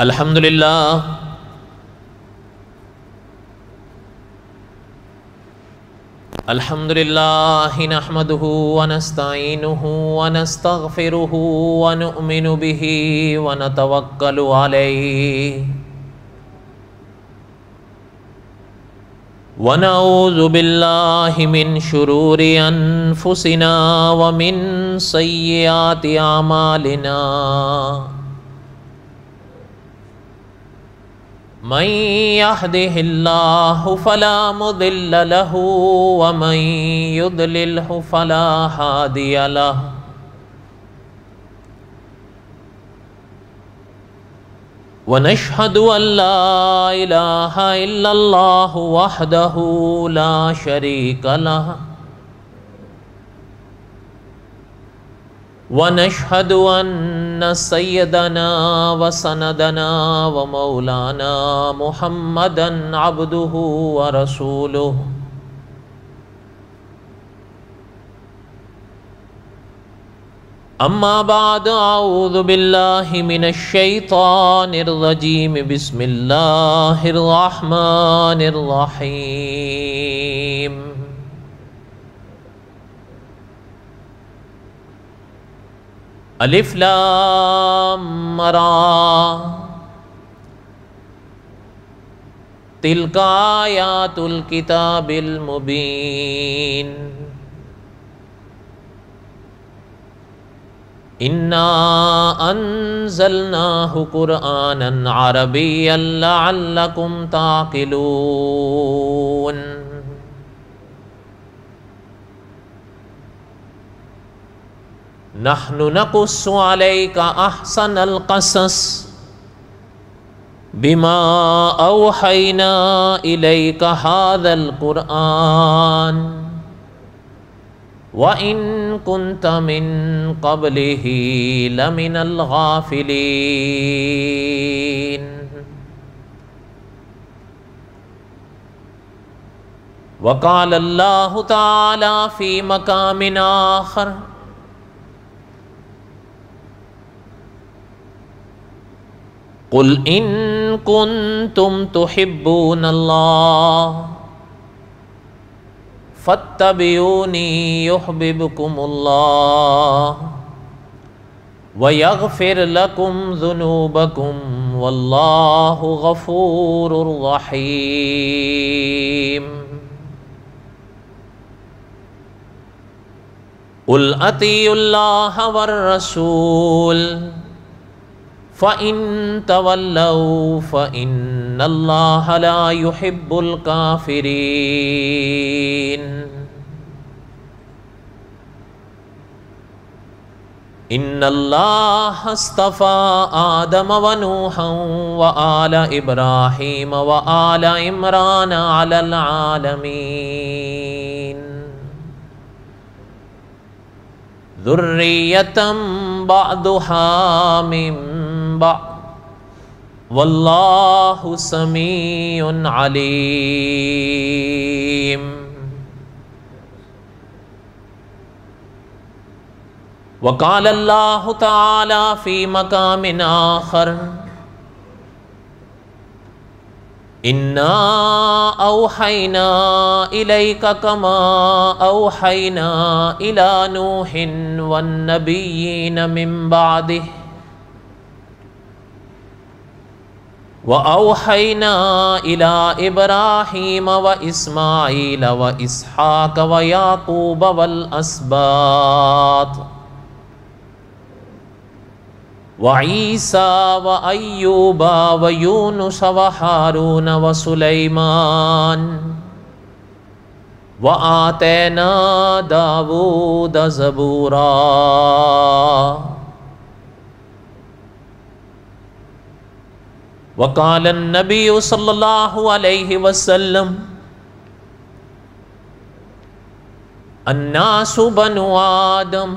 الحمد للہ نحمده ونستعینه ونستغفره ونؤمن به ونتوکل علیہ ونعوذ باللہ من شرور انفسنا ومن سیئات اعمالنا من يهده الله فلا مضل له ومن يضلله فلا هادي له ونشهد أن لا إله إلا الله وحده لا شريك له ونشهد أن سيدنا وسندنا ومولانا محمدا عبده ورسوله أما بعد أعوذ بالله من الشيطان الرجيم بسم الله الرحمن الرحيم الف لام را تلك آیات الکتاب المبین انا انزلناه قرآنا عربیا لعلکم تعقلون نحن نقص عليك احسن القصص بما اوحينا اليك هذا القرآن وان كنت من قبله لمن الغافلين وقال الله تعالى في مقام آخر قل ان کنتم تحبون اللہ فاتبعونی یحببکم اللہ ویغفر لکم ذنوبکم واللہ غفور رحیم قل اطیعوا اللہ والرسول فَإِن تَوَلَّوْا فَإِنَّ اللَّهَ لَا يُحِبُّ الْكَافِرِينَ إِنَّ اللَّهَ اصْطَفَى آدَمَ وَنُوحًا وَآلَ إِبْرَاهِيمَ وَآلَ عِمْرَانَ عَلَى الْعَالَمِينَ ذُرِّيَّةً بَعْضُهَا مِن بعض واللہ سمیع علیم وقال اللہ تعالی فی مقام آخر انا اوحینا الیک کما اوحینا الی نوح والنبیین من بعدہ وَأَوْحَيْنَا إِلَىٰ إِبْرَاهِيمَ وَإِسْمَاعِيلَ وَإِسْحَاقَ وَيَعْقُوبَ وَالْأَسْبَاطِ وَعِيسَىٰ وَأَيُّوبَ وَيُونُسَ وَهَارُونَ وَسُلَيْمَانَ وَآتَيْنَا دَاوُودَ زَبُورًا وقال النبی صلی اللہ علیہ وسلم الناس بنو آدم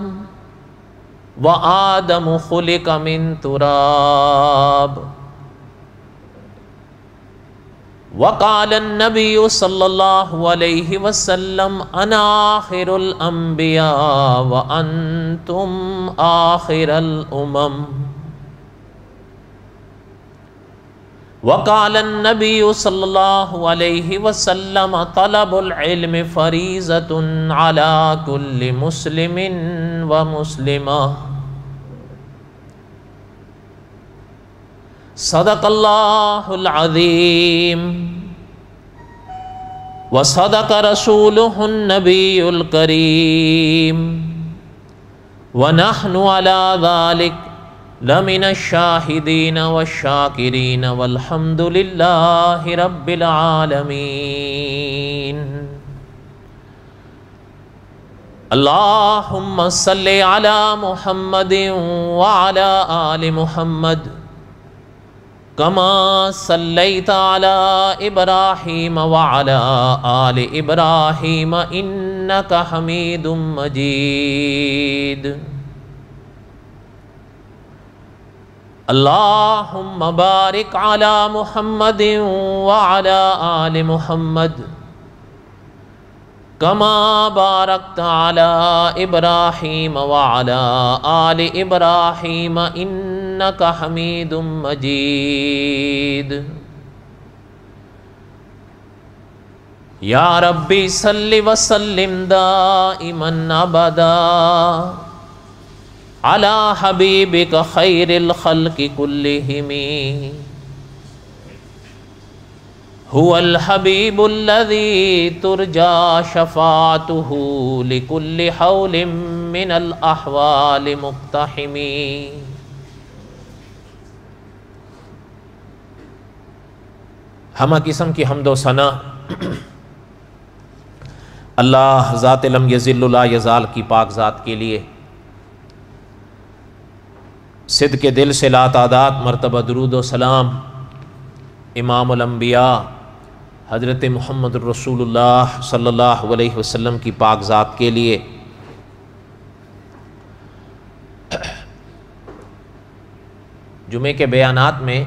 وآدم خلق من تراب وقال النبی صلی اللہ علیہ وسلم انا آخر الانبیاء وانتم آخر الامم وقال النبي صلى الله عليه وسلم طلب العلم فريضة على كل مسلم ومسلمة. صدق الله العظيم وصدق رسوله النبي الكريم ونحن على ذلك لمن الشاهدين والشاكرين والحمد لله رب العالمين. اللهم صل على محمد وعلى آل محمد كما صليت على إبراهيم وعلى آل إبراهيم إنك حميد مجيد. اللهم بارك على محمد وعلى آل محمد كما باركت على إبراهيم وعلى آل إبراهيم إنك حميد مجيد. يا ربي صل وسلم دائما أبدا على حبيبك خير الخلق كلهم. هو الحبيب الذي ترجى شفاعته لكل حول من الأحوال مقتحم. ہمہ قسم کی حمد و ثنا اللہ ذات لم یزل لا یزال کی پاک ذات کے لیے صدق دل سے لا تعداد مرتبہ درود و سلام امام الانبیاء حضرت محمد الرسول اللہ صلی اللہ علیہ وسلم کی پاک ذات کے لیے. جمعے کے بیانات میں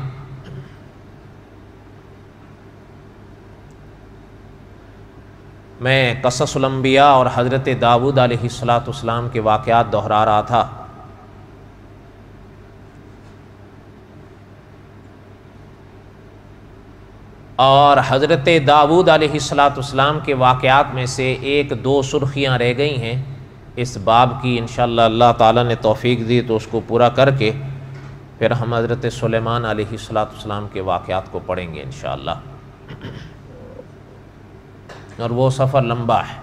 میں قصص الانبیاء اور حضرت داؤد علیہ السلام کے واقعات دہرا رہا تھا. اور حضرت داؤد علیہ السلام کے واقعات میں سے ایک دو سرخیاں رہ گئی ہیں اس باب کی. انشاءاللہ اللہ تعالیٰ نے توفیق دی تو اس کو پورا کر کے پھر ہم حضرت سلیمان علیہ السلام کے واقعات کو پڑھیں گے انشاءاللہ. اور وہ سفر لمبا ہے.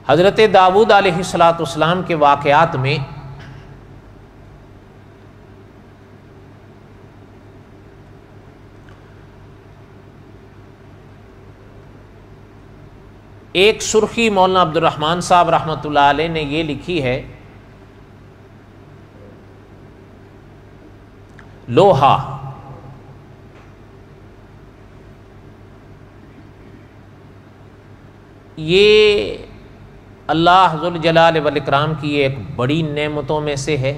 حضرت داؤد علیہ السلام کے واقعات میں ایک سرخی مولانا عبد الرحمن صاحب رحمۃ اللہ علیہ نے یہ لکھی ہے لوہا. یہ اللہ ذوالجلال والاکرام کی ایک بڑی نعمتوں میں سے ہے.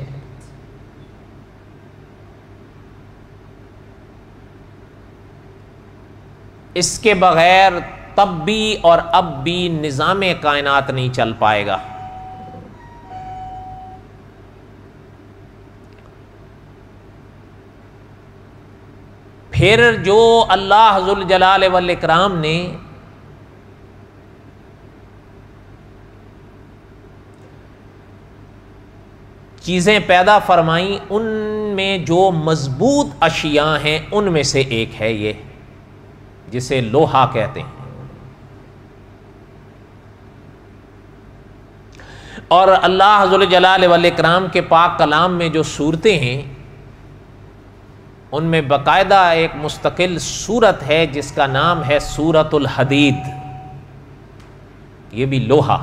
اس کے بغیر تب بھی اور اب بھی نظام کائنات نہیں چل پائے گا. پھر جو اللہ ذوالجلال والاکرام نے چیزیں پیدا فرمائیں ان میں جو مضبوط اشیاء ہیں ان میں سے ایک ہے یہ جسے لوہا کہتے ہیں. اور اللہ ذوالجلال والاکرام کے پاک کلام میں جو صورتیں ہیں ان میں باقاعدہ ایک مستقل سورت ہے جس کا نام ہے سورۃ الحدید. یہ بھی لوہا.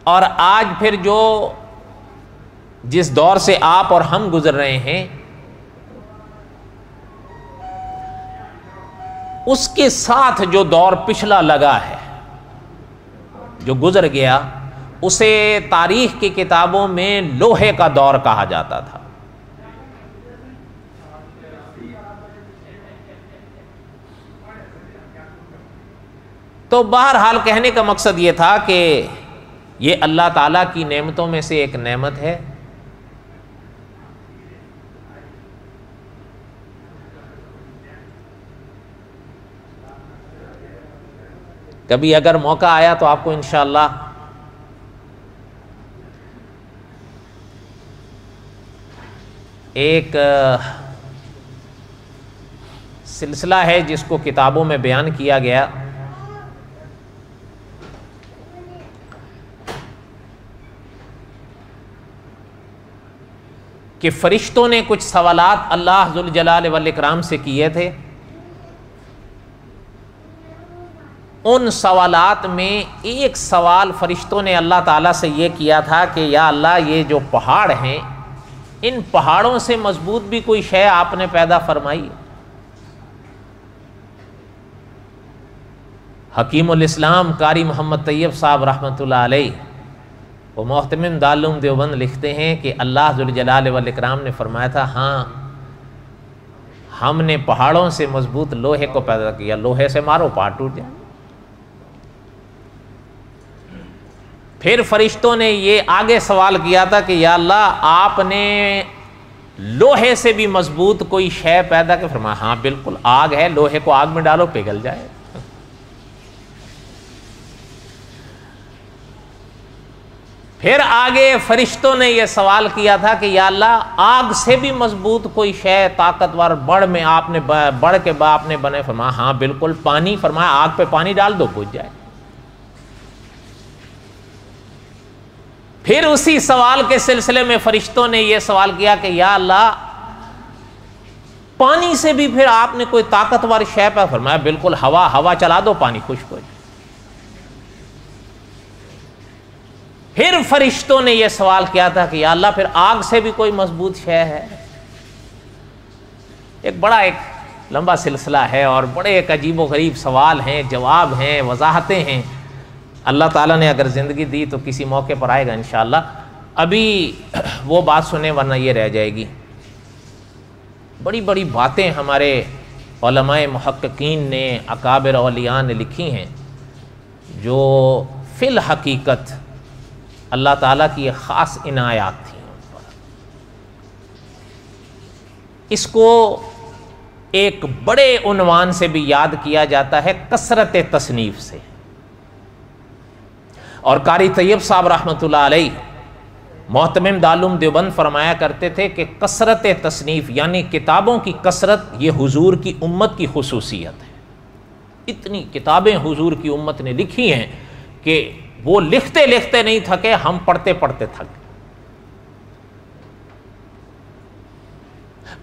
اور آج پھر جو جس دور سے آپ اور ہم گزر رہے ہیں اس کے ساتھ جو دور پچھلا لگا ہے جو گزر گیا اسے تاریخ کی کتابوں میں لوہے کا دور کہا جاتا تھا. تو بہرحال کہنے کا مقصد یہ تھا کہ یہ اللہ تعالیٰ کی نعمتوں میں سے ایک نعمت ہے. کبھی اگر موقع آیا تو آپ کو انشاءاللہ ایک سلسلہ ہے جس کو کتابوں میں بیان کیا گیا کہ فرشتوں نے کچھ سوالات اللہ ذوالجلال والاکرام سے کیے تھے. ان سوالات میں ایک سوال فرشتوں نے اللہ تعالیٰ سے یہ کیا تھا کہ یا اللہ یہ جو پہاڑ ہیں ان پہاڑوں سے مضبوط بھی کوئی شے آپ نے پیدا فرمائی. حکیم الاسلام قاری محمد طیب صاحب رحمۃ اللہ علیہ وہ محتمم دارالعلوم دیوبند لکھتے ہیں کہ اللہ ذوالجلال والاکرام نے فرمایا تھا ہاں ہم نے پہاڑوں سے مضبوط لوہے کو پیدا کیا، لوہے سے مارو پہاڑ ٹوٹ جائے. پھر فرشتوں نے یہ آگے سوال کیا تھا کہ یا اللہ آپ نے لوہے سے بھی مضبوط کوئی شے پیدا کر، فرمایا ہاں بالکل آگ ہے، لوہے کو آگ میں ڈالو پگھل جائے. پھر آگے فرشتوں نے یہ سوال کیا تھا کہ یا اللہ آگ سے بھی مضبوط کوئی شے طاقتور بڑھ میں آپ نے بڑھ کے آپ نے بنے، فرمایا ہاں بالکل پانی، فرمایا آگ پہ پانی ڈال دو بجھ جائے. پھر اسی سوال کے سلسلے میں فرشتوں نے یہ سوال کیا کہ یا اللہ پانی سے بھی پھر آپ نے کوئی طاقتور شے پہ، فرمایا بالکل ہوا چلا دو پانی خشک ہو جائے. پھر فرشتوں نے یہ سوال کیا تھا کہ یا اللہ پھر آگ سے بھی کوئی مضبوط شے ہے. ایک لمبا سلسلہ ہے اور بڑے ایک عجیب و غریب سوال ہیں، جواب ہیں، وضاحتیں ہیں. اللہ تعالیٰ نے اگر زندگی دی تو کسی موقع پر آئے گا انشاءاللہ. ابھی وہ بات سنیں ورنہ یہ رہ جائے گی. بڑی بڑی باتیں ہمارے علماء محققین نے، اکابر اولیاء نے لکھی ہیں جو فی الحقیقت اللہ تعالیٰ کی ایک خاص عنایات تھیں. اس کو ایک بڑے عنوان سے بھی یاد کیا جاتا ہے، کثرت تصنیف سے. اور قاری طیب صاحب رحمۃ اللہ علیہ محتمم دارالعلوم دیوبند فرمایا کرتے تھے کہ کثرت تصنیف یعنی کتابوں کی کثرت یہ حضور کی امت کی خصوصیت ہے. اتنی کتابیں حضور کی امت نے لکھی ہیں کہ وہ لکھتے لکھتے نہیں تھکے، ہم پڑھتے پڑھتے تھک.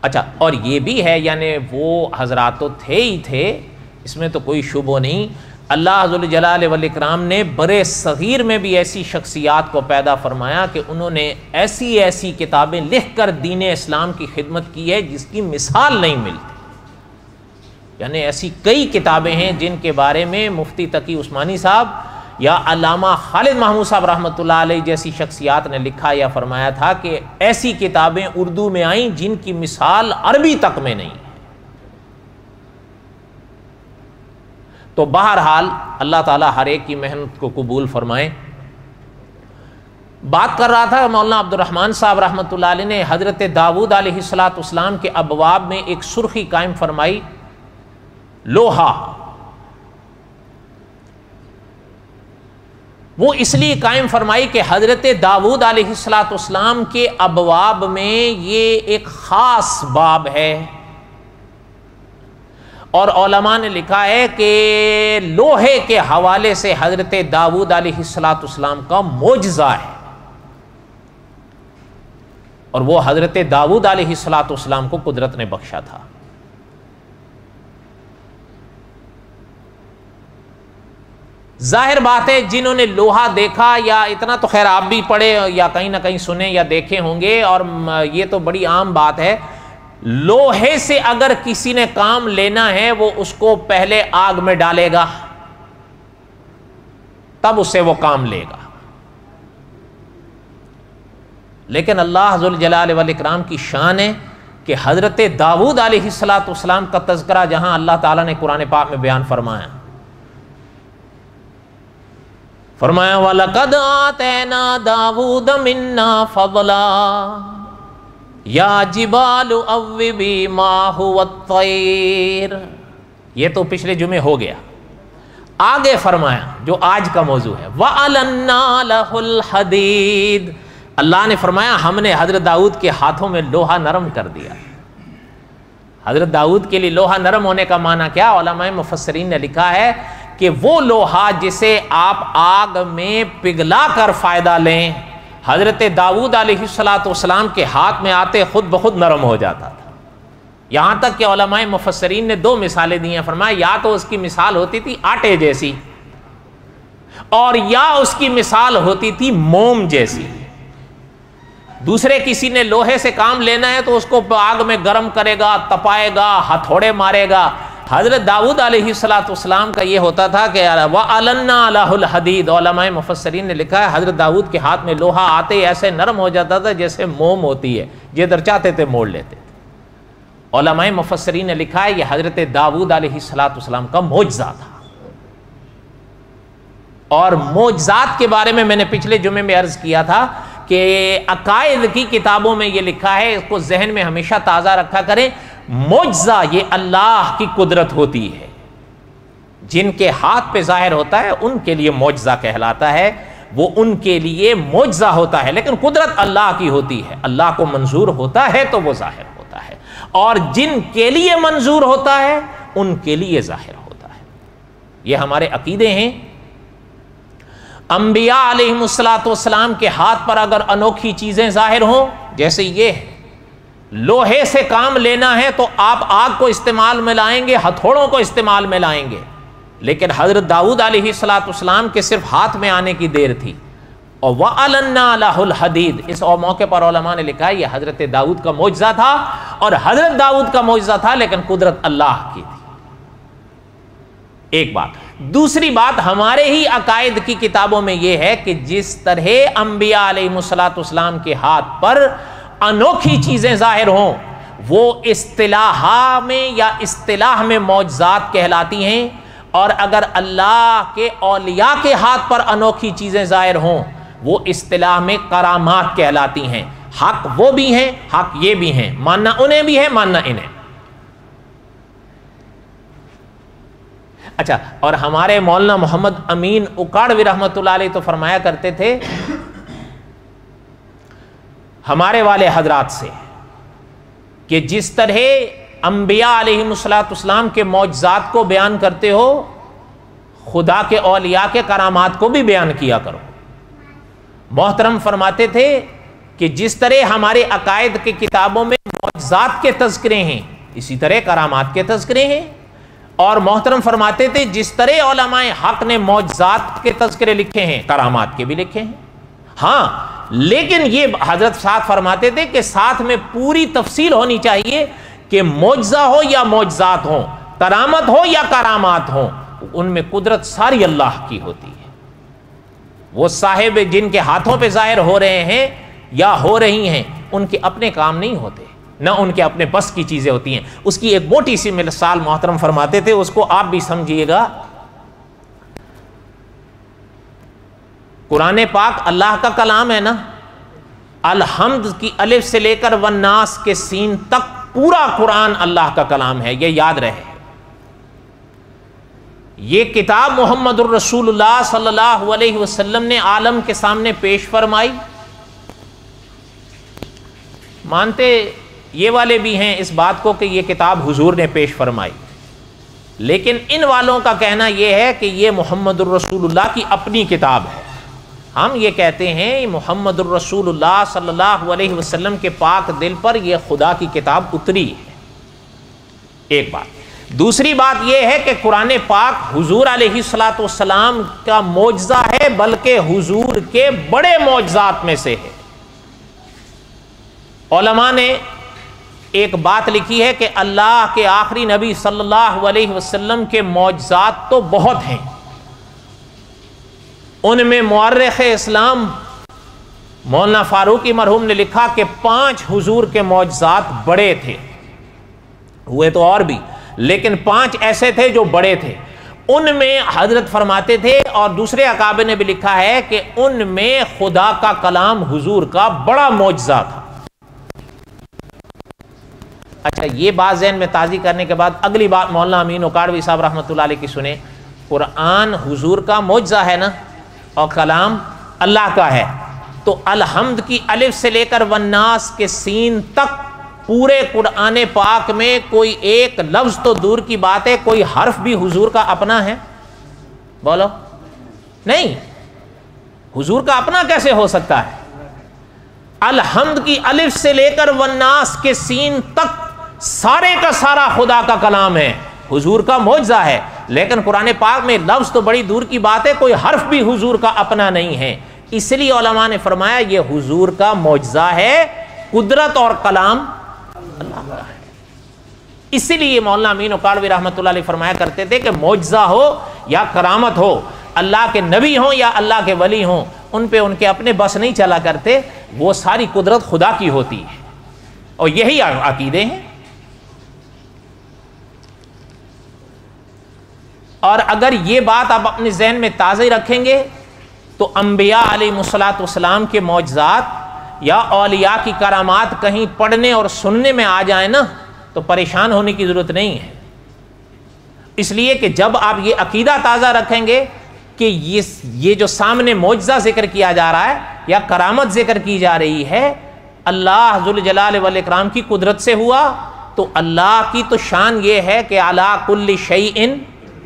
اچھا اور یہ بھی ہے یعنی وہ حضرات تو تھے ہی تھے، اس میں تو کوئی شبہ نہیں. اللہ ذوالجلال والاکرام نے برے صغیر میں بھی ایسی شخصیات کو پیدا فرمایا کہ انہوں نے ایسی ایسی کتابیں لکھ کر دین اسلام کی خدمت کی ہے جس کی مثال نہیں ملتی. یعنی ایسی کئی کتابیں ہیں جن کے بارے میں مفتی تقی عثمانی صاحب یا علامہ خالد محمود صاحب رحمۃ اللہ علیہ جیسی شخصیات نے لکھا یا فرمایا تھا کہ ایسی کتابیں اردو میں آئیں جن کی مثال عربی تک میں نہیں. تو بہرحال اللہ تعالیٰ ہر ایک کی محنت کو قبول فرمائے. بات کر رہا تھا مولانا عبد الرحمن صاحب رحمۃ اللہ علیہ نے حضرت داؤد علیہ السلام کے ابواب میں ایک سرخی قائم فرمائی، لوہا. وہ اس لیے قائم فرمائی کہ حضرت داؤد علیہ السلام کے ابواب میں یہ ایک خاص باب ہے. اور علماء نے لکھا ہے کہ لوہے کے حوالے سے حضرت داؤد علیہ السلام کا معجزہ ہے، اور وہ حضرت داؤد علیہ السلام کو قدرت نے بخشا تھا. ظاہر بات ہے جنہوں نے لوہا دیکھا، یا اتنا تو خیر آپ بھی پڑھے یا کہیں نہ کہیں سنے یا دیکھے ہوں گے، اور یہ تو بڑی عام بات ہے، لوہے سے اگر کسی نے کام لینا ہے وہ اس کو پہلے آگ میں ڈالے گا تب اسے وہ کام لے گا. لیکن اللہ ذوالجلال والاکرام کی شان ہے کہ حضرت داؤد علیہ السلام کا تذکرہ جہاں اللہ تعالیٰ نے قرآن پاک میں بیان فرمایا فرمایا وَلَقَدْ آتَيْنَا دَاوُودَ مِنَّا فَضْلًا یا جبال اوبی مَعَهُ وَالطَّيْرَ. یہ تو پچھلے جمعے ہو گیا. آگے فرمایا جو آج کا موضوع ہے وَأَلَنَّا لَهُ الْحَدِيدَ. اللہ نے فرمایا ہم نے حضرت داؤد کے ہاتھوں میں لوہا نرم کر دیا. حضرت داؤد کے لیے لوہا نرم ہونے کا معنی کیا؟ علماء مفسرین نے لکھا ہے کہ وہ لوہا جسے آپ آگ میں پگھلا کر فائدہ لیں، حضرت داؤد علیہ السلام کے ہاتھ میں آتے خود بخود نرم ہو جاتا تھا. یہاں تک کہ علماء مفسرین نے دو مثالیں دی ہیں. فرمایا یا تو اس کی مثال ہوتی تھی آٹے جیسی اور یا اس کی مثال ہوتی تھی موم جیسی. دوسرے کسی نے لوہے سے کام لینا ہے تو اس کو آگ میں گرم کرے گا، تپائے گا، ہتھوڑے مارے گا. حضرت داؤد علیہ السلام کا یہ ہوتا تھا کہ وَأَلَنَّا لَهُ الْحَدِيدَ. علماء مفسرین نے لکھا ہے حضرت داؤد کے ہاتھ میں لوہا آتے ایسے نرم ہو جاتا تھا جیسے موم ہوتی ہے، جدھر چاہتے تھے موڑ لیتے تھے. علماء مفسرین نے لکھا ہے یہ حضرت داؤد علیہ السلام کا معجزہ تھا. اور معجزات کے بارے میں نے پچھلے جمعے میں عرض کیا تھا کہ عقائد کی کتابوں میں یہ لکھا ہے، اس کو ذہن میں ہمیشہ تازہ رکھا کریں. معجزہ یہ اللہ کی قدرت ہوتی ہے. جن کے ہاتھ پہ ظاہر ہوتا ہے ان کے لیے معجزہ کہلاتا ہے، وہ ان کے لیے معجزہ ہوتا ہے. لیکن قدرت اللہ کی ہوتی ہے. اللہ کو منظور ہوتا ہے تو وہ ظاہر ہوتا ہے، اور جن کے لیے منظور ہوتا ہے ان کے لیے ظاہر ہوتا ہے. یہ ہمارے عقیدے ہیں. انبیاء علیہ السلام کے ہاتھ پر اگر انوکھی چیزیں ظاہر ہوں، جیسے یہ لوہے سے کام لینا ہے تو آپ آگ کو استعمال میں لائیں گے، ہتھوڑوں کو استعمال میں لائیں گے. لیکن حضرت داؤد علیہ السلام کے صرف ہاتھ میں آنے کی دیر تھی. اور وَأَلَنَّا لَهُ الْحَدِيدَ، اس اور موقع پر علماء نے لکھا ہے یہ حضرت داؤد کا معجزہ تھا. اور حضرت داؤد کا معجزہ تھا لیکن قدرت اللہ کی تھی. ایک بات. دوسری بات، ہمارے ہی عقائد کی کتابوں میں یہ ہے کہ جس طرح انبیاء علیہ السلام کے ہاتھ پر انوکھی چیزیں ظاہر ہوں، وہ اصطلاح میں معجزات کہلاتی ہیں. اور اگر اللہ کے اولیاء کے ہاتھ پر انوکھی چیزیں ظاہر ہوں، وہ اصطلاح میں کرامات کہلاتی ہیں. حق وہ بھی ہیں، حق یہ بھی ہیں، ماننا انہیں بھی ہے، ماننا انہیں. اچھا، اور ہمارے مولانا محمد امین اکاڑوی رحمۃ اللہ علیہ تو فرمایا کرتے تھے ہمارے والے حضرات سے کہ جس طرح انبیاء علیہ السلام کے معجزات کو بیان کرتے ہو، خدا کے اولیاء کے کرامات کو بھی بیان کیا کرو. محترم فرماتے تھے کہ جس طرح ہمارے عقائد کی کتابوں میں معجزات کے تذکرے ہیں، اسی طرح کرامات کے تذکرے ہیں. اور محترم فرماتے تھے جس طرح علماء حق نے معجزات کے تذکرے لکھے ہیں، کرامات کے بھی لکھے ہیں. ہاں، لیکن یہ حضرت ساتھ فرماتے تھے کہ ساتھ میں پوری تفصیل ہونی چاہیے کہ معجزہ ہو یا معجزات ہوں، کرامت ہو یا کرامات ہوں، ان میں قدرت ساری اللہ کی ہوتی ہے. وہ صاحب جن کے ہاتھوں پہ ظاہر ہو رہے ہیں یا ہو رہی ہیں، ان کے اپنے کام نہیں ہوتے، نہ ان کے اپنے بس کی چیزیں ہوتی ہیں. اس کی ایک موٹی سی مثال محترم فرماتے تھے، اس کو آپ بھی سمجھیے گا. قرآن پاک اللہ کا کلام ہے نا. الحمد کی الف سے لے کر والناس کے سین تک پورا قرآن اللہ کا کلام ہے، یہ یاد رہے. یہ کتاب محمد الرسول اللہ صلی اللہ علیہ وسلم نے عالم کے سامنے پیش فرمائی. مانتے یہ والے بھی ہیں اس بات کو کہ یہ کتاب حضور نے پیش فرمائی، لیکن ان والوں کا کہنا یہ ہے کہ یہ محمد الرسول اللہ کی اپنی کتاب ہے. ہم یہ کہتے ہیں محمد الرسول اللہ صلی اللہ علیہ وسلم کے پاک دل پر یہ خدا کی کتاب اتری ہے. ایک بات. دوسری بات یہ ہے کہ قرآن پاک حضور علیہ السلام کا معجزہ ہے، بلکہ حضور کے بڑے معجزات میں سے ہے. علماء نے ایک بات لکھی ہے کہ اللہ کے آخری نبی صلی اللہ علیہ وسلم کے معجزات تو بہت ہیں. ان میں مورخ اسلام مولانا فاروقی مرحوم نے لکھا کہ 5 حضور کے معجزات بڑے تھے. ہوئے تو اور بھی، لیکن 5 ایسے تھے جو بڑے تھے. ان میں حضرت فرماتے تھے، اور دوسرے اکابر نے بھی لکھا ہے کہ ان میں خدا کا کلام حضور کا بڑا معجزہ تھا۔ اچھا، یہ بات ذہن میں تازی کرنے کے بعد اگلی بات مولانا امین اکاڑوی صاحب رحمۃ اللہ علیہ کی سنیں۔ قرآن حضور کا معجزہ ہے نا، اور کلام اللہ کا ہے، تو الحمد کی الف سے لے کر والناس کے سین تک پورے قرآن پاک میں کوئی ایک لفظ تو دور کی بات ہے، کوئی حرف بھی حضور کا اپنا ہے؟ بولو نہیں، حضور کا اپنا کیسے ہو سکتا ہے؟ الحمد کی الف سے لے کر والناس کے سین تک سارے کا سارا خدا کا کلام ہے، حضور کا معجزہ ہے، لیکن قرآن پاک میں لفظ تو بڑی دور کی بات ہے، کوئی حرف بھی حضور کا اپنا نہیں ہے۔ اس لیے علماء نے فرمایا یہ حضور کا معجزہ ہے، قدرت اور کلام اللہ کا ہے۔ اسی لیے مولانا امین اکاڑوی رحمۃ اللہ علیہ فرمایا کرتے تھے کہ معجزہ ہو یا کرامت ہو، اللہ کے نبی ہوں یا اللہ کے ولی ہوں، ان پہ ان کے اپنے بس نہیں چلا کرتے، وہ ساری قدرت خدا کی ہوتی ہے، اور یہی عقیدے ہیں۔ اور اگر یہ بات آپ اپنے ذہن میں تازہ رکھیں گے تو انبیاء علیہ الصلوۃ والسلام کے معجزات یا اولیاء کی کرامات کہیں پڑھنے اور سننے میں آ جائیں نا تو پریشان ہونے کی ضرورت نہیں ہے، اس لیے کہ جب آپ یہ عقیدہ تازہ رکھیں گے کہ یہ جو سامنے معجزہ ذکر کیا جا رہا ہے یا کرامت ذکر کی جا رہی ہے اللہ ذوالجلال والاکرام کی قدرت سے ہوا، تو اللہ کی تو شان یہ ہے کہ علی کل شیء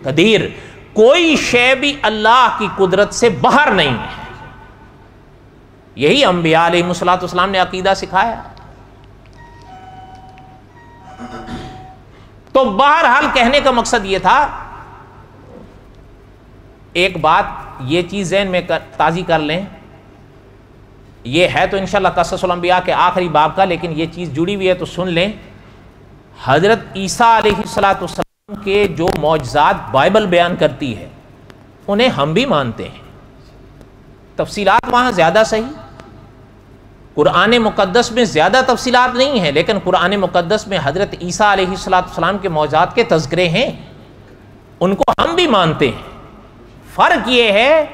قدیر، کوئی شے بھی اللہ کی قدرت سے باہر نہیں ہے۔ یہی انبیاء علیہ الصلوۃ والسلام نے عقیدہ سکھایا۔ تو بہرحال کہنے کا مقصد یہ تھا، ایک بات یہ چیز ذہن میں تازی کر لیں، یہ ہے تو انشاءاللہ قصص الانبیاء کے آخری باب کا، لیکن یہ چیز جڑی ہوئی ہے تو سن لیں۔ حضرت عیسیٰ علیہ السلام کے جو معجزات بائبل بیان کرتی ہے انہیں ہم بھی مانتے ہیں، تفصیلات وہاں زیادہ صحیح، قرآن مقدس میں زیادہ تفصیلات نہیں ہیں، لیکن قرآن مقدس میں حضرت عیسیٰ علیہ السلام کے معجزات کے تذکرے ہیں، ان کو ہم بھی مانتے ہیں۔ فرق یہ ہے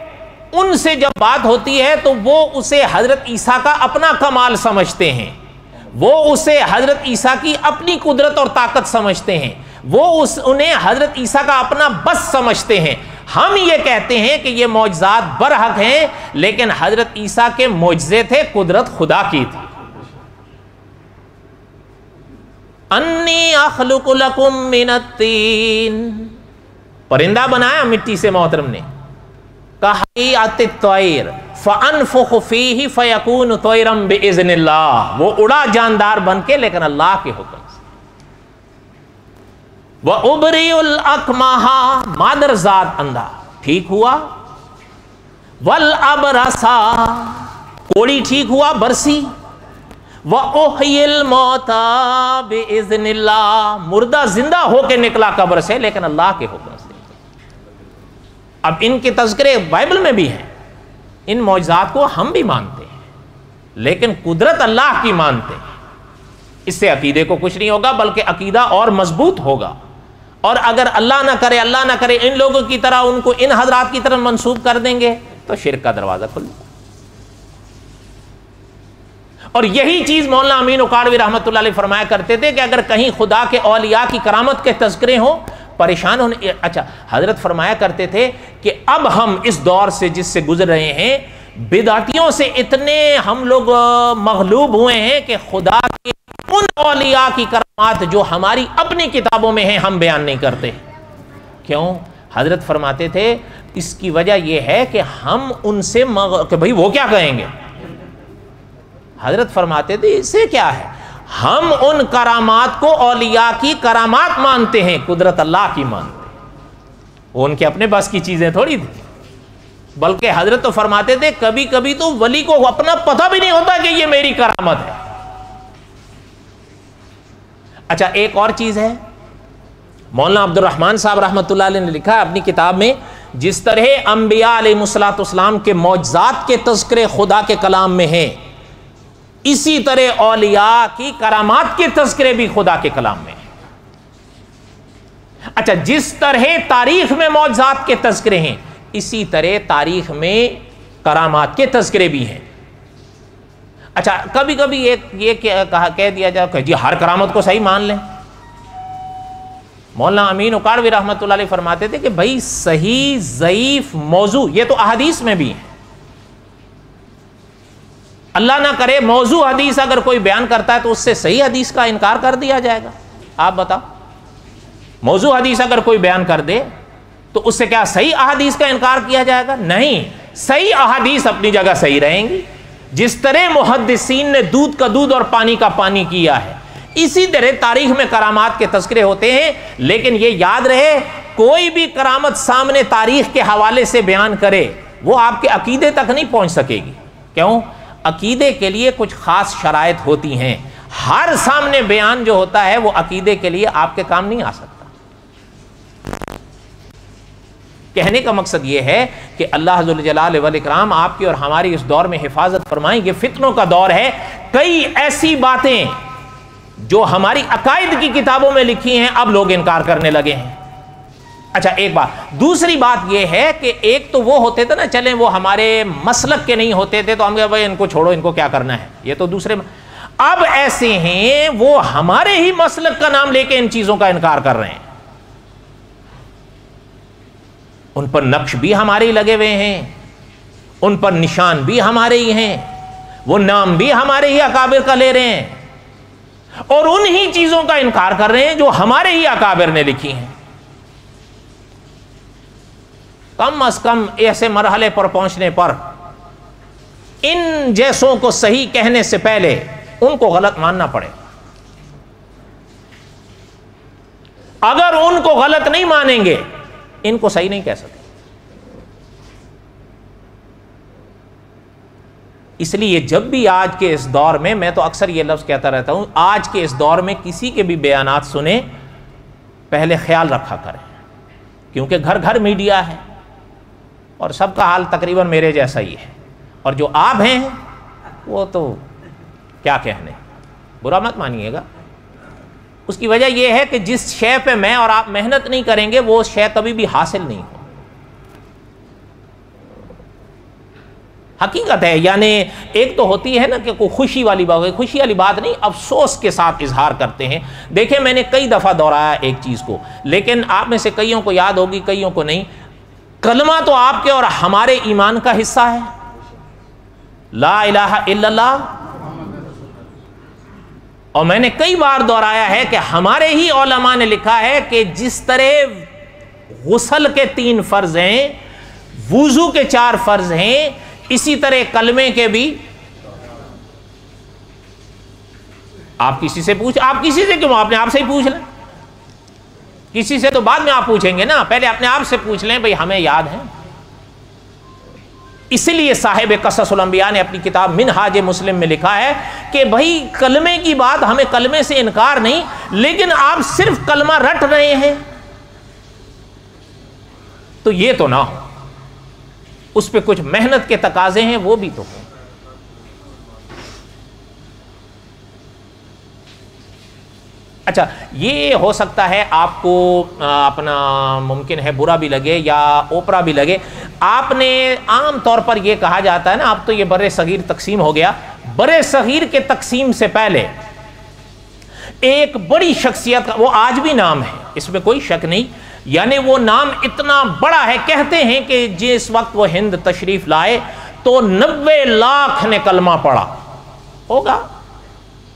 ان سے جب بات ہوتی ہے تو وہ اسے حضرت عیسیٰ کا اپنا کمال سمجھتے ہیں، وہ اسے حضرت عیسیٰ کی اپنی قدرت اور طاقت سمجھتے ہیں، وہ انہیں حضرت عیسیٰ کا اپنا بس سمجھتے ہیں۔ ہم یہ کہتے ہیں کہ یہ معجزات برحق ہیں، لیکن حضرت عیسیٰ کے معجزے تھے، قدرت خدا کی تھی۔ انی اخلق لکم من الطین، پرندہ بنایا مٹی سے محترم نے، کہیئۃ الطیر فانفخ فیہ فیکون طیرا باذن اللہ، وہ اڑا جاندار بن کے لیکن اللہ کے حکم سے۔ وَأُبْرِئُ الْأَكْمَحَ، مادر ذات اندھا ٹھیک ہوا، وَالْأَبْرَصَ، کوڑی ٹھیک ہوا برسی، وَأُحْيِي الْمَوْتَى بِإِذْنِ اللَّهِ، مردہ زندہ ہو کے نکلا قبر سے لیکن اللہ کے حکم سے۔ اب ان کے تذکرے بائبل میں بھی ہیں، ان معجزات کو ہم بھی مانتے ہیں لیکن قدرت اللہ کی مانتے ہیں، اس سے عقیدے کو کچھ نہیں ہوگا بلکہ عقیدہ اور مضبوط ہوگا۔ اور اگر اللہ نہ کرے ان لوگوں کی طرح ان کو ان حضرات کی طرف منسوب کر دیں گے تو شرک کا دروازہ کھل جائے۔ اور یہی چیز مولانا امین اکاڑوی رحمۃ اللہ علیہ فرمایا کرتے تھے کہ اگر کہیں خدا کے اولیاء کی کرامت کے تذکرے ہوں پریشان ہونے۔ اچھا، حضرت فرمایا کرتے تھے کہ اب ہم اس دور سے جس سے گزر رہے ہیں، بدعتیوں سے اتنے ہم لوگ مغلوب ہوئے ہیں کہ خدا کی ان اولیاء کی کرامات جو ہماری اپنی کتابوں میں ہیں ہم بیان نہیں کرتے۔ کیوں؟ حضرت فرماتے تھے اس کی وجہ یہ ہے کہ ہم ان سے کہ بھئی وہ کیا کہیں گے۔ حضرت فرماتے تھے اس سے کیا ہے، ہم ان کرامات کو اولیاء کی کرامات مانتے ہیں، قدرت اللہ کی مانتے ہیں، وہ ان کے اپنے بس کی چیزیں تھوڑی تھی۔ بلکہ حضرت تو فرماتے تھے کبھی کبھی تو ولی کو اپنا پتہ بھی نہیں ہوتا کہ یہ میری کرامت ہے۔ اچھا، ایک اور چیز ہے، مولانا عبد الرحمن صاحب رحمۃ اللہ علیہ نے لکھا اپنی کتاب میں، جس طرح انبیاء علیہ الصلوۃ والسلام کے معجزات کے تذکرے خدا کے کلام میں ہیں، اسی طرح اولیاء کی کرامات کے تذکرے بھی خدا کے کلام میں ہیں۔ اچھا، جس طرح تاریخ میں معجزات کے تذکرے ہیں اسی طرح تاریخ میں کرامات کے تذکرے بھی ہیں۔ اچھا، کبھی کبھی یہ کہہ دیا جائے کہ جی ہر کرامت کو صحیح مان لیں۔ مولانا امین اکاڑوی رحمۃ اللہ علیہ فرماتے تھے کہ بھائی صحیح ضعیف موضوع یہ تو احادیث میں بھی ہے، اللہ نہ کرے موضوع حدیث اگر کوئی بیان کرتا ہے تو اس سے صحیح حدیث کا انکار کر دیا جائے گا۔ آپ بتاؤ، موضوع حدیث اگر کوئی بیان کر دے تو اس سے کیا صحیح احادیث کا انکار کیا جائے گا؟ نہیں، صحیح احادیث اپنی جگہ صحیح رہیں گی۔ جس طرح محدثین نے دودھ کا دودھ اور پانی کا پانی کیا ہے، اسی طرح تاریخ میں کرامات کے تذکرے ہوتے ہیں، لیکن یہ یاد رہے کوئی بھی کرامت سامنے تاریخ کے حوالے سے بیان کرے وہ آپ کے عقیدے تک نہیں پہنچ سکے گی۔ کیوں؟ عقیدے کے لیے کچھ خاص شرائط ہوتی ہیں، ہر سامنے بیان جو ہوتا ہے وہ عقیدے کے لیے آپ کے کام نہیں آ سکتا۔ کہنے کا مقصد یہ ہے کہ اللہ ذو الجلال والاکرام آپ کی اور ہماری اس دور میں حفاظت فرمائیں۔ یہ فتنوں کا دور ہے، کئی ایسی باتیں جو ہماری عقائد کی کتابوں میں لکھی ہیں اب لوگ انکار کرنے لگے ہیں۔ اچھا، ایک بات، دوسری بات یہ ہے کہ ایک تو وہ ہوتے تھے نا، چلیں وہ ہمارے مسلک کے نہیں ہوتے تھے تو ہم کہتے بھائی ان کو چھوڑو، ان کو کیا کرنا ہے، یہ تو دوسرے۔ اب ایسے ہیں وہ ہمارے ہی مسلک کا نام لے کے ان چیزوں کا انکار کر رہے ہیں، ان پر نقش بھی ہمارے ہی لگے ہوئے ہیں، ان پر نشان بھی ہمارے ہی ہیں، وہ نام بھی ہمارے ہی اکابر کا لے رہے ہیں اور انہی چیزوں کا انکار کر رہے ہیں جو ہمارے ہی اکابر نے لکھی ہیں۔ کم از کم ایسے مرحلے پر پہنچنے پر ان جیسوں کو صحیح کہنے سے پہلے ان کو غلط ماننا پڑے۔ اگر ان کو غلط نہیں مانیں گے ان کو صحیح نہیں کہہ سکتے۔ اس لیے جب بھی آج کے اس دور میں تو اکثر یہ لفظ کہتا رہتا ہوں، آج کے اس دور میں کسی کے بھی بیانات سنیں پہلے خیال رکھا کریں، کیونکہ گھر گھر میڈیا ہے اور سب کا حال تقریباً میرے جیسا ہی ہے، اور جو آپ ہیں وہ تو کیا کہنے، برا مت مانیے گا۔ اس کی وجہ یہ ہے کہ جس شے پہ میں اور آپ محنت نہیں کریں گے وہ شے کبھی بھی حاصل نہیں ہو۔ حقیقت ہے، یعنی ایک تو ہوتی ہے نا کہ کوئی خوشی والی بات، خوشی والی بات نہیں، افسوس کے ساتھ اظہار کرتے ہیں۔ دیکھیں میں نے کئی دفعہ دہرایا ایک چیز کو، لیکن آپ میں سے کئیوں کو یاد ہوگی کئیوں کو نہیں۔ کلمہ تو آپ کے اور ہمارے ایمان کا حصہ ہے، لا الہ الا اللہ، اور میں نے کئی بار دہرایا ہے کہ ہمارے ہی علماء نے لکھا ہے کہ جس طرح غسل کے 3 فرض ہیں، وضو کے 4 فرض ہیں، اسی طرح کلمے کے بھی۔ آپ کسی سے آپ کسی سے کیوں، اپنے آپ سے ہی پوچھ لیں، کسی سے تو بعد میں آپ پوچھیں گے نا، پہلے اپنے آپ سے پوچھ لیں بھئی ہمیں یاد ہے۔ اسی لیے صاحب قصص الانبیاء نے اپنی کتاب منہاج مسلم میں لکھا ہے کہ بھئی کلمے کی بات، ہمیں کلمے سے انکار نہیں، لیکن آپ صرف کلمہ رٹ رہے ہیں تو یہ تو نہ ہو، اس پہ کچھ محنت کے تقاضے ہیں وہ بھی تو ہوں۔ اچھا، یہ ہو سکتا ہے آپ کو اپنا ممکن ہے برا بھی لگے یا اوپرا بھی لگے۔ آپ نے عام طور پر یہ کہا جاتا ہے نا، اب تو یہ بر صغیر تقسیم ہو گیا، بر صغیر کے تقسیم سے پہلے ایک بڑی شخصیت کا وہ آج بھی نام ہے، اس میں کوئی شک نہیں، یعنی وہ نام اتنا بڑا ہے، کہتے ہیں کہ جس وقت وہ ہند تشریف لائے تو 90 لاکھ نے کلمہ پڑھا ہوگا۔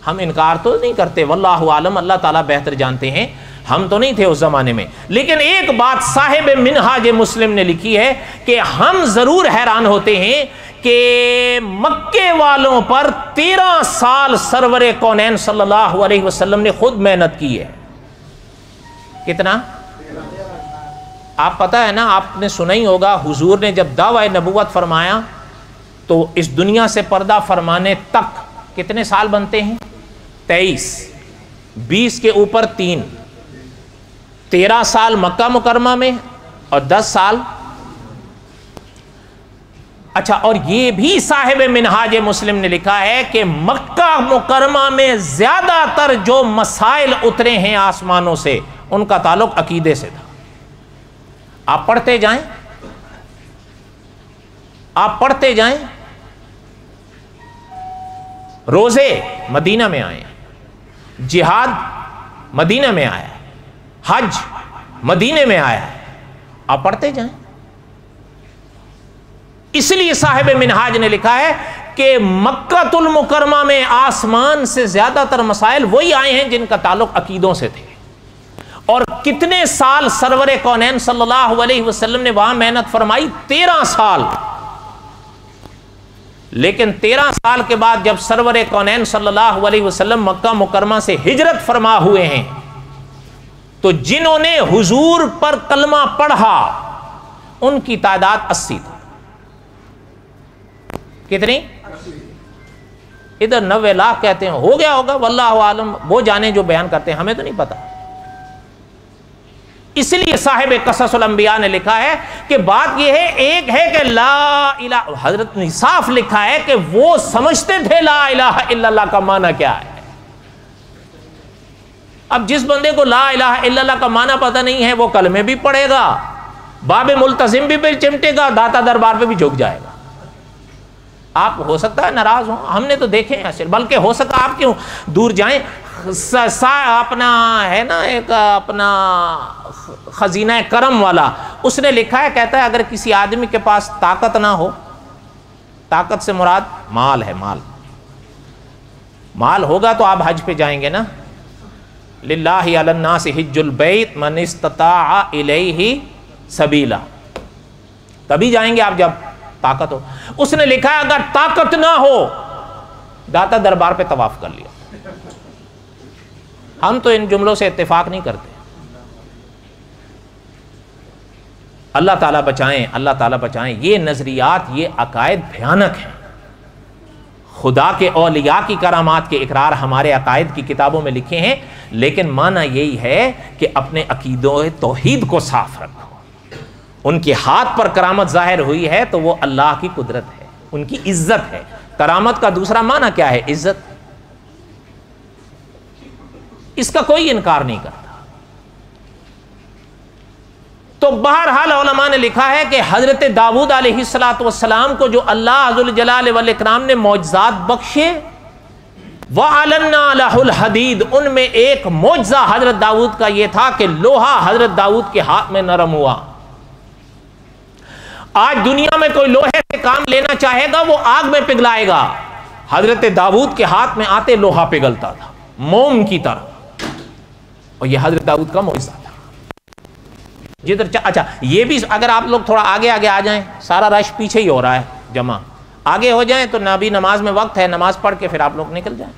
ہم انکار تو نہیں کرتے، واللہ عالم، اللہ تعالیٰ بہتر جانتے ہیں، ہم تو نہیں تھے اس زمانے میں، لیکن ایک بات صاحب منہاج مسلم نے لکھی ہے کہ ہم ضرور حیران ہوتے ہیں کہ مکے والوں پر 13 سال سرور کونین صلی اللہ علیہ وسلم نے خود محنت کی ہے۔ کتنا؟ آپ پتہ ہے نا، آپ نے سنا ہی ہوگا، حضور نے جب دعوی نبوت فرمایا تو اس دنیا سے پردہ فرمانے تک کتنے سال بنتے ہیں؟ 23، 20 کے اوپر 3، 13 سال مکہ مکرمہ میں اور 10 سال۔ اچھا، اور یہ بھی صاحب منہاج مسلم نے لکھا ہے کہ مکہ مکرمہ میں زیادہ تر جو مسائل اترے ہیں آسمانوں سے ان کا تعلق عقیدے سے تھا. آپ پڑھتے جائیں، آپ پڑھتے جائیں. روزے مدینہ میں آئے، جہاد مدینہ میں آیا، حج مدینہ میں آیا ہے، آپ پڑھتے جائیں. اس لیے صاحب منہاج نے لکھا ہے کہ مکہ المکرمہ میں آسمان سے زیادہ تر مسائل وہی آئے ہیں جن کا تعلق عقیدوں سے تھے. اور کتنے سال سرور کونین صلی اللہ علیہ وسلم نے وہاں محنت فرمائی؟ 13 سال. لیکن 13 سال کے بعد جب سرور کونین صلی اللہ علیہ وسلم مکہ مکرمہ سے ہجرت فرما ہوئے ہیں تو جنہوں نے حضور پر کلمہ پڑھا ان کی تعداد 80 تھی. کتنی؟ ادھر 90 لاکھ کہتے ہیں، ہو گیا ہوگا واللہ عالم، وہ جانے جو بیان کرتے ہیں، ہمیں تو نہیں پتا. اس لیے صاحب قصص الانبیاء نے لکھا ہے کہ بات یہ ہے، ایک ہے کہ لا الہ، حضرت نے صاف لکھا ہے کہ وہ سمجھتے تھے لا الہ الا اللہ کا معنی کیا ہے. اب جس بندے کو لا الہ الا اللہ کا معنی پتہ نہیں ہے وہ کلمے بھی پڑھے گا، باب ملتزم بھی چمٹے گا، داتا دربار پہ بھی جھک جائے گا. آپ ہو سکتا ہے ناراض ہوں، ہم نے تو دیکھے ہیں، بلکہ ہو سکتا آپ کیوں دور جائیں. اپنا ہے نا ایک اپنا خزینہ کرم والا، اس نے لکھا ہے، کہتا ہے اگر کسی آدمی کے پاس طاقت نہ ہو، طاقت سے مراد مال ہے، مال ہوگا تو آپ حج پہ جائیں گے نا. للہ علی الناس حج البیت من استطاع الیہ سبیلا، تبھی جائیں گے آپ جب طاقت ہو. اس نے لکھا ہے اگر طاقت نہ ہو داتا دربار پہ طواف کر لیا. ہم تو ان جملوں سے اتفاق نہیں کرتے. اللہ تعالیٰ بچائیں، اللہ تعالیٰ بچائیں. یہ نظریات، یہ عقائد بھیانک ہیں. خدا کے اولیاء کی کرامات کے اقرار ہمارے عقائد کی کتابوں میں لکھے ہیں، لیکن معنی یہی ہے کہ اپنے عقیدوں توحید کو صاف رکھو. ان کے ہاتھ پر کرامت ظاہر ہوئی ہے تو وہ اللہ کی قدرت ہے، ان کی عزت ہے. کرامت کا دوسرا معنی کیا ہے؟ عزت. اس کا کوئی انکار نہیں کرتا. تو بہرحال علماء نے لکھا ہے کہ حضرت داؤد علیہ السلام کو جو اللہ ذوالجلال والاکرام نے معجزات بخشے، وَعَلَنَّا لَهُ الْحَدِيدِ، ان میں ایک معجزہ حضرت داؤد کا یہ تھا کہ لوہا حضرت داؤد کے ہاتھ میں نرم ہوا. آج دنیا میں کوئی لوہے سے کام لینا چاہے گا وہ آگ میں پگھلائے گا. حضرت داؤد کے ہاتھ میں آتے لوہا پگھلتا تھا موم کی طرح، اور یہ حضرت داؤد کا معجزہ تھا. جدھر اچھا یہ بھی اگر آپ لوگ تھوڑا آگے آ جائیں، سارا رش پیچھے ہی ہو رہا ہے جمع، آگے ہو جائیں تو نبی نماز میں وقت ہے، نماز پڑھ کے پھر آپ لوگ نکل جائیں.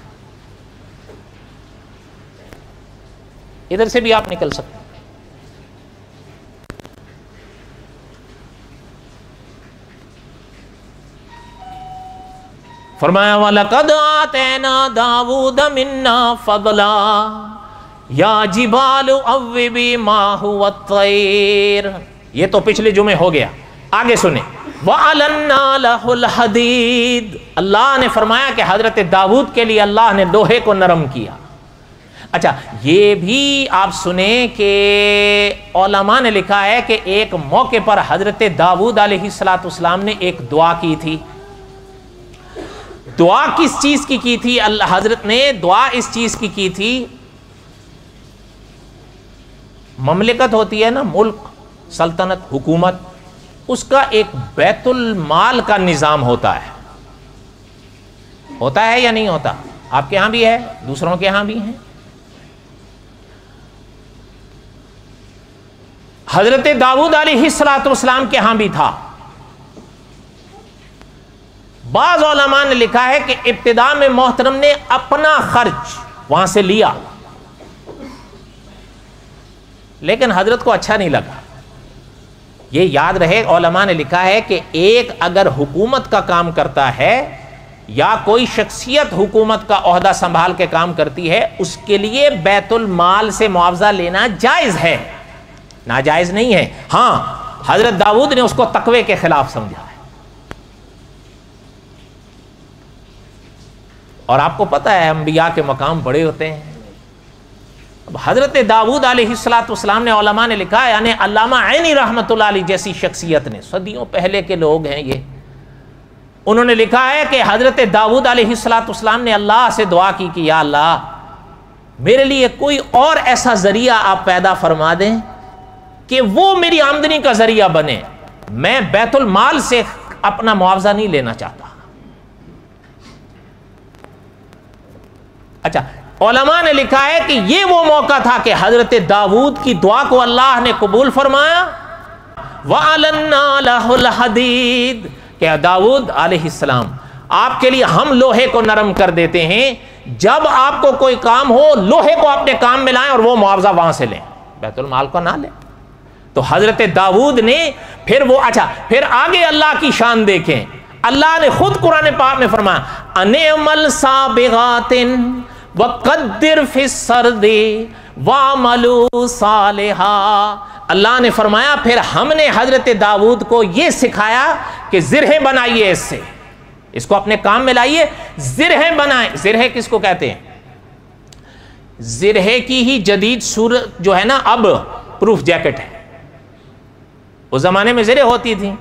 ادھر سے بھی آپ نکل سکتے ہیں. فرمایا وَلَقَدْ آتَيْنَا دَاوُودَ مِنَّا فَضْلًا یا جبال اوبی ماہ والطیر. یہ تو پچھلے جمعے ہو گیا. آگے سنیں وَعَلَنَّا لَهُ الْحَدِيدِ، اللہ نے فرمایا کہ حضرت داؤد کے لیے اللہ نے لوہے کو نرم کیا. اچھا یہ بھی آپ سنیں کہ علماء نے لکھا ہے کہ ایک موقع پر حضرت داؤد علیہ السلام نے ایک دعا کی تھی. دعا کس چیز کی تھی؟ اللہ حضرت نے دعا اس چیز کی تھی، مملکت ہوتی ہے نا، ملک، سلطنت، حکومت، اس کا ایک بیت المال کا نظام ہوتا ہے. ہوتا ہے یا نہیں ہوتا؟ آپ کے ہاں بھی ہے، دوسروں کے ہاں بھی ہیں. حضرت داؤد علیہ السلام کے ہاں بھی تھا. بعض علماء نے لکھا ہے کہ ابتدا میں محترم نے اپنا خرچ وہاں سے لیا، لیکن حضرت کو اچھا نہیں لگا. یہ یاد رہے علماء نے لکھا ہے کہ ایک اگر حکومت کا کام کرتا ہے یا کوئی شخصیت حکومت کا عہدہ سنبھال کے کام کرتی ہے، اس کے لیے بیت المال سے معاوضہ لینا جائز ہے، ناجائز نہیں ہے. ہاں حضرت داؤد نے اس کو تقوی کے خلاف سمجھا ہے. اور آپ کو پتہ ہے انبیاء کے مقام بڑے ہوتے ہیں، حضرت داؤد علیہ السلام نے، علماء نے لکھا ہے، یعنی علامہ عینی رحمۃ اللہ علیہ جیسی شخصیت نے، صدیوں پہلے کے لوگ ہیں یہ، انہوں نے لکھا ہے کہ حضرت داؤد علیہ السلام نے اللہ سے دعا کی کہ یا اللہ میرے لیے کوئی اور ایسا ذریعہ آپ پیدا فرما دیں کہ وہ میری آمدنی کا ذریعہ بنے، میں بیت المال سے اپنا معاوضہ نہیں لینا چاہتا۔ اچھا، علماء نے لکھا ہے کہ یہ وہ موقع تھا کہ حضرت داؤد کی دعا کو اللہ نے قبول فرمایا۔ وَأَلَنَّا لَهُ الْحَدِيدَ، کہ داؤد علیہ السلام آپ کے لیے ہم لوہے کو نرم کر دیتے ہیں، جب آپ کو کوئی کام ہو لوہے کو اپنے کام میں لائیں اور وہ معاوضہ وہاں سے لیں، بیت المال کو نہ لیں۔ تو حضرت داؤد نے پھر وہ، اچھا پھر آگے اللہ کی شان دیکھیں، اللہ نے خود قرآن پاک میں فرمایا اَنِعْمَلْ سَابِغَاتٍ وَقَدِّرْ فِي السَّرْدِ وَعْمَلُوا صَالِحًا۔ اللہ نے فرمایا پھر ہم نے حضرت داؤد کو یہ سکھایا کہ زرہیں بنائیے، اس کو اپنے کام میں لائیے، زرہیں بنائیں۔ زرہیں کس کو کہتے ہیں؟ زرہے کی ہی جدید صورت جو ہے نا اب پروف جیکٹ ہے، اس زمانے میں زرہیں ہوتی تھیں،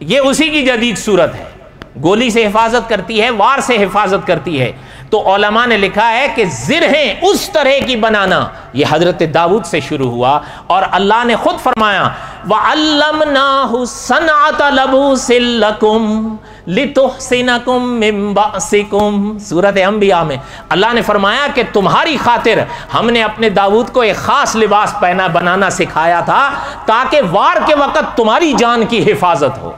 یہ اسی کی جدید صورت ہے، گولی سے حفاظت کرتی ہے، وار سے حفاظت کرتی ہے۔ تو علماء نے لکھا ہے کہ زرہیں اس طرح کی بنانا یہ حضرت داؤد سے شروع ہوا، اور اللہ نے خود فرمایا وَعَلَّمْنَاهُ صَنْعَةَ لَبُوسٍ لَكُمْ لِتُحْصِنَكُمْ مِنْ بَأْسِكُمْ۔ سورۃ انبیاء میں اللہ نے فرمایا کہ تمہاری خاطر ہم نے اپنے داؤد کو ایک خاص لباس بنانا سکھایا تھا تاکہ وار کے وقت تمہاری جان کی حفاظت ہو۔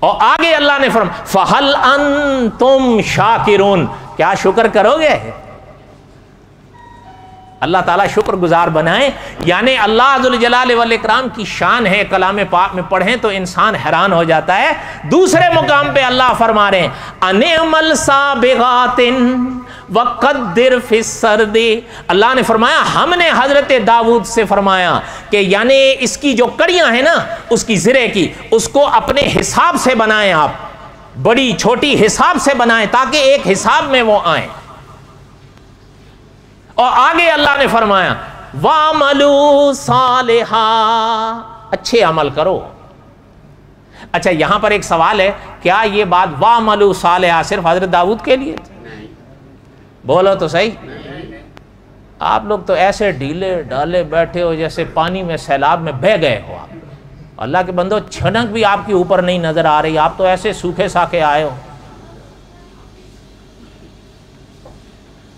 اور آگے اللہ نے فرمایا فَهَلْ أَنْتُمْ شَاكِرُونَ، کیا شکر کرو گے؟ اللہ تعالیٰ شکر گزار بنائیں، یعنی اللہ ذوالجلال والاکرام کی شان ہے، کلام پاک میں پڑھیں تو انسان حیران ہو جاتا ہے۔ دوسرے مقام پہ اللہ فرما رہے ہیں اَنِعْمَلْ سَابِغَاتٍ وَقَدِّرْ فِي السَّرْدِ، اللہ نے فرمایا ہم نے حضرت داؤد سے فرمایا کہ یعنی اس کی جو کڑیاں ہیں نا اس کی زرے کی، اس کو اپنے حساب سے بنائیں، آپ بڑی چھوٹی حساب سے بنائیں تاکہ ایک حساب میں وہ آئیں۔ اور آگے اللہ نے فرمایا وَعْمَلُوا صَالِحًا، اچھے عمل کرو۔ اچھا یہاں پر ایک سوال ہے، کیا یہ بات وَعْمَلُوا صَالِحًا صرف حضرت داؤد کے لیے تھی؟ بولو تو صحیح۔ آپ لوگ تو ایسے ڈھیلے ڈالے بیٹھے ہو جیسے پانی میں سیلاب میں بہہ گئے ہو آپ۔ اللہ کے بندو چھنک بھی آپ کے اوپر نہیں نظر آ رہی، آپ تو ایسے سوکھے ساکھے آئے ہو۔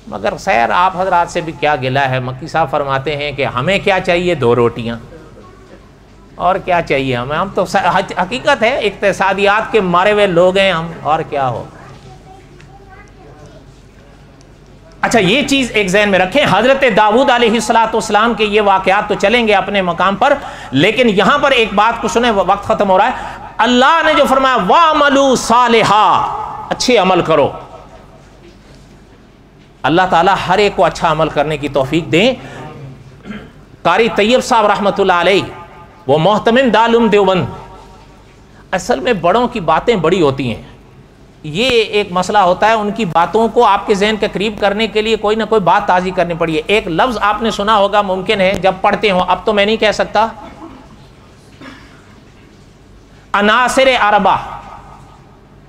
مگر خیر آپ حضرات سے بھی کیا گلہ ہے، مکی صاحب فرماتے ہیں کہ ہمیں کیا چاہیے، 2 روٹیاں، اور کیا چاہیے ہمیں، ہم تو حقیقت ہے اقتصادیات کے مارے ہوئے لوگ ہیں ہم، اور کیا ہو۔ اچھا یہ چیز ایک ذہن میں رکھیں، حضرت داؤد علیہ السلام کے یہ واقعات تو چلیں گے اپنے مقام پر، لیکن یہاں پر ایک بات کو سنیں، وقت ختم ہو رہا ہے۔ اللہ نے جو فرمایا وَعْمَلُوا صَالِحًا، اچھے عمل کرو، اللہ تعالیٰ ہر ایک کو اچھا عمل کرنے کی توفیق دیں۔ قاری طیب صاحب رحمۃ اللہ علیہ، وہ محتمم دارالعلوم دیوبند، اصل میں بڑوں کی باتیں بڑی ہوتی ہیں، یہ ایک مسئلہ ہوتا ہے، ان کی باتوں کو آپ کے ذہن کے قریب کرنے کے لیے کوئی نہ کوئی بات تازی کرنی پڑی ہے۔ ایک لفظ آپ نے سنا ہوگا، ممکن ہے جب پڑھتے ہوں، اب تو میں نہیں کہہ سکتا، عناصر اربع،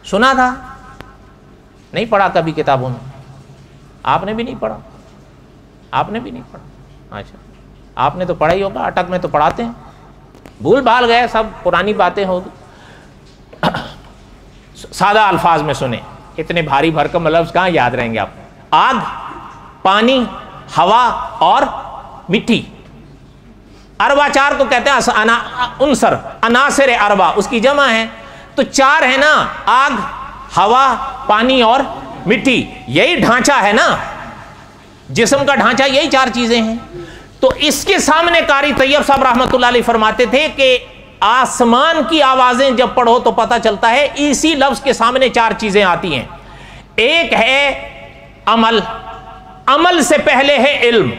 سنا تھا؟ نہیں پڑھا کبھی کتابوں میں؟ آپ نے بھی نہیں پڑھا؟ آپ نے بھی نہیں پڑھا؟ اچھا آپ نے تو پڑھا ہی ہوگا، اٹک میں تو پڑھاتے ہیں، بھول بھال گئے سب، پرانی باتیں ہوگی۔ سادہ الفاظ میں سنیں، اتنے بھاری بھرکم لفظ کہاں یاد رہیں گے آپ؟ آگ، پانی، ہوا اور مٹی، اربع 4 کو کہتے ہیں عنصر، عناصر اربع، اس کی جمع ہے، تو 4 ہے نا، آگ، ہوا، پانی اور مٹی، یہی ڈھانچہ ہے نا، جسم کا ڈھانچہ یہی 4 چیزیں ہیں۔ تو اس کے سامنے قاری طیب صاحب رحمۃ اللہ علیہ فرماتے تھے کہ آسمان کی آوازیں جب پڑھو تو پتہ چلتا ہے اسی لفظ کے سامنے 4 چیزیں آتی ہیں۔ ایک ہے عمل، عمل سے پہلے ہے علم،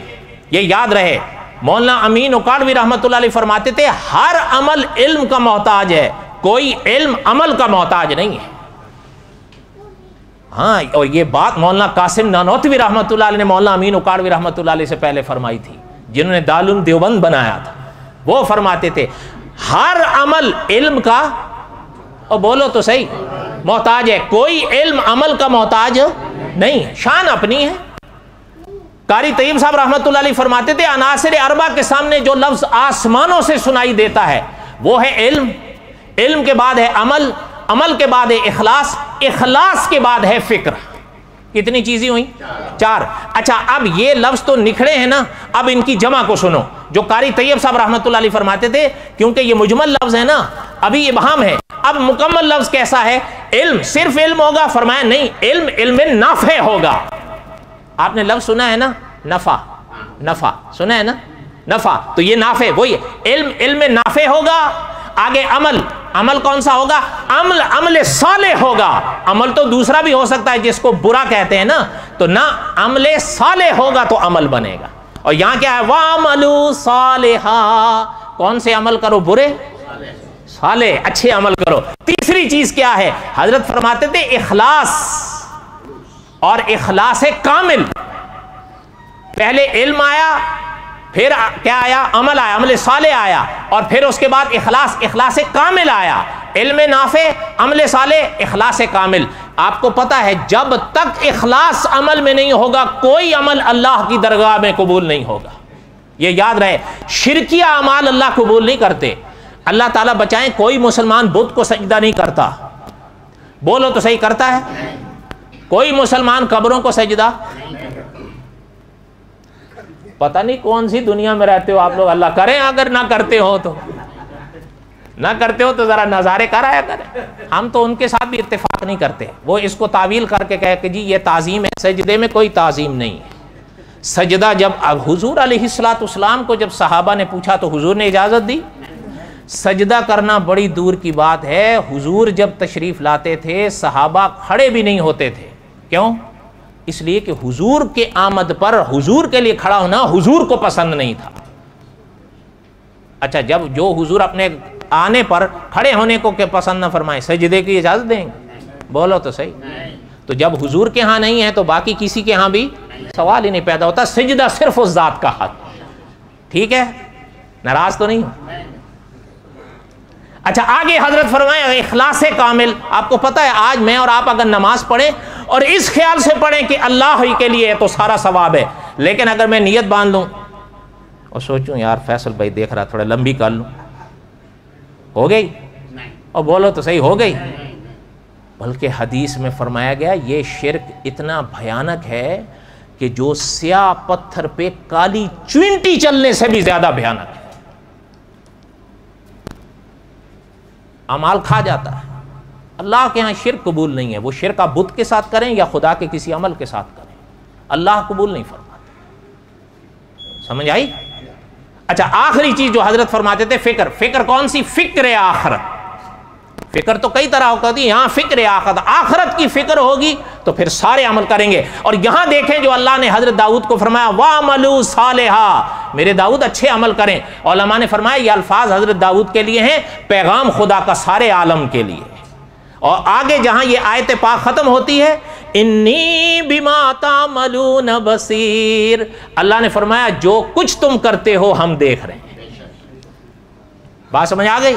یہ یاد رہے۔ مولانا امین اکاڑوی رحمۃ اللہ علیہ فرماتے تھے ہر عمل علم کا محتاج ہے، کوئی علم عمل کا محتاج نہیں ہے۔ ہاں، اور یہ بات مولانا قاسم نانوتوی رحمۃ اللہ علیہ نے مولانا امین اکاڑوی رحمۃ اللہ علیہ سے پہلے فرمائی تھی، جنہوں نے دارالعلوم دیوبند بنایا تھا۔ وہ فرماتے تھے ہر عمل علم کا، اور بولو تو صحیح، محتاج ہے، کوئی علم عمل کا محتاج نہیں ہے، شان اپنی ہے۔ قاری طیب صاحب رحمۃ اللہ علیہ فرماتے تھے عناصر اربع کے سامنے جو لفظ آسمانوں سے سنائی دیتا ہے وہ ہے علم، علم کے بعد ہے عمل، عمل کے بعد ہے اخلاص، اخلاص کے بعد ہے فکر۔ کتنی چیزیں ہوئیں؟ 4۔ اچھا، اب یہ لفظ تو نکھڑے ہیں نا، اب ان کی جمع کو سنو جو قاری طیب صاحب رحمۃ اللہ علیہ فرماتے تھے، کیونکہ یہ مجمل لفظ ہے نا، ابھی ابہام ہے، اب مکمل لفظ کیسا ہے؟ علم صرف علم ہوگا؟ فرمایا نہیں، علم علم نافع ہوگا۔ آپ نے لفظ سنا ہے نا، نفع، نفع سنا ہے نا، نفع، تو یہ نافع وہی ہے، علم علم نافع ہوگا۔ آگے عمل، عمل کون سا ہوگا؟ عمل عمل صالح ہوگا۔ عمل تو دوسرا بھی ہو سکتا ہے جس کو برا کہتے ہیں نا، تو نہ عمل صالح ہوگا تو عمل بنے گا۔ اور یہاں کیا ہے؟ وَعَمَلُوا صَالِحًا، کون سے عمل کرو؟ برے؟ صالح، اچھے عمل کرو۔ تیسری چیز کیا ہے؟ حضرت فرماتے تھے اخلاص، اور اخلاص کامل۔ پہلے علم آیا، پھر کیا آیا؟ عمل آیا، عمل صالح آیا، اور پھر اس کے بعد اخلاص، اخلاص کامل آیا۔ علم نافع، عمل صالح، اخلاص کامل۔ آپ کو پتا ہے جب تک اخلاص عمل میں نہیں ہوگا کوئی عمل اللہ کی درگاہ میں قبول نہیں ہوگا، یہ یاد رہے۔ شرکیہ اعمال اللہ قبول نہیں کرتے۔ اللہ تعالیٰ بچائیں، کوئی مسلمان بت کو سجدہ نہیں کرتا، بولو تو صحیح، کرتا ہے؟ کوئی مسلمان قبروں کو سجدہ؟ پتہ نہیں کون سی دنیا میں رہتے ہو آپ لوگ، اللہ کریں اگر نہ کرتے ہو تو، نہ کرتے ہو تو ذرا نظارے کر آیا کریں۔ ہم تو ان کے ساتھ بھی اتفاق نہیں کرتے، وہ اس کو تعویل کر کے کہے کہ جی یہ تعظیم ہے، سجدے میں کوئی تعظیم نہیں ہے۔ سجدہ جب حضور علیہ الصلوۃ والسلام کو جب صحابہ نے پوچھا تو حضور نے اجازت دی؟ سجدہ کرنا بڑی دور کی بات ہے، حضور جب تشریف لاتے تھے صحابہ کھڑے بھی نہیں ہوتے تھے۔ کیوں؟ اس لیے کہ حضور کے آمد پر حضور کے لیے کھڑا ہونا حضور کو پسند نہیں تھا۔ اچھا، جب جو حضور اپنے آنے پر کھڑے ہونے کو کہ پسند نہ فرمائے، سجدے کی اجازت دیں گے؟ بولو تو صحیح۔ تو جب حضور کے ہاں نہیں ہے تو باقی کسی کے ہاں بھی سوال ہی نہیں پیدا ہوتا۔ سجدہ صرف اس ذات کا حق، ٹھیک ہے؟ ناراض تو نہیں ہو؟ اچھا، آگے حضرت فرمائے اخلاص کامل۔ آپ کو پتہ ہے آج میں اور آپ اگر نماز پڑھیں اور اس خیال سے پڑھیں کہ اللہ ہی کے لیے ہے تو سارا ثواب ہے، لیکن اگر میں نیت باندھ لوں اور سوچوں یار فیصل بھائی دیکھ رہا تھوڑا لمبی کر لوں، ہو گئی؟ اور بولو تو صحیح، ہو گئی؟ بلکہ حدیث میں فرمایا گیا یہ شرک اتنا بھیانک ہے کہ جو سیاہ پتھر پہ کالی چونٹی چلنے سے بھی زیادہ بھیانک ہے، اعمال کھا جاتا ہے۔ اللہ کے ہاں شرک قبول نہیں ہے، وہ شرک آپ بت کے ساتھ کریں یا خدا کے کسی عمل کے ساتھ کریں، اللہ قبول نہیں فرماتے۔ سمجھ آئی؟ اچھا، آخری چیز جو حضرت فرماتے تھے فکر۔ فکر کون سی؟ فکر آخرت۔ فکر تو کئی طرح ہوتی ہے، یہاں فکر آخرت، آخرت کی فکر ہوگی تو پھر سارے عمل کریں گے۔ اور یہاں دیکھیں جو اللہ نے حضرت داؤد کو فرمایا وَعَمَلُوا صَالِحًا، میرے داؤد اچھے عمل کریں۔ علماء نے فرمایا یہ الفاظ حضرت داؤد کے لیے ہیں، پیغام خدا کا سارے عالم کے لیے۔ اور آگے جہاں یہ آیت پاک ختم ہوتی ہے انی بما تعملون بصیر، اللہ نے فرمایا جو کچھ تم کرتے ہو ہم دیکھ رہے ہیں۔ بات سمجھ آ گئی؟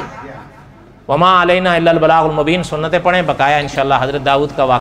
وما علینا الا البلاغ المبین۔ سنتیں پڑھیں بقایا انشاءاللہ حضرت داؤد کا واقعہ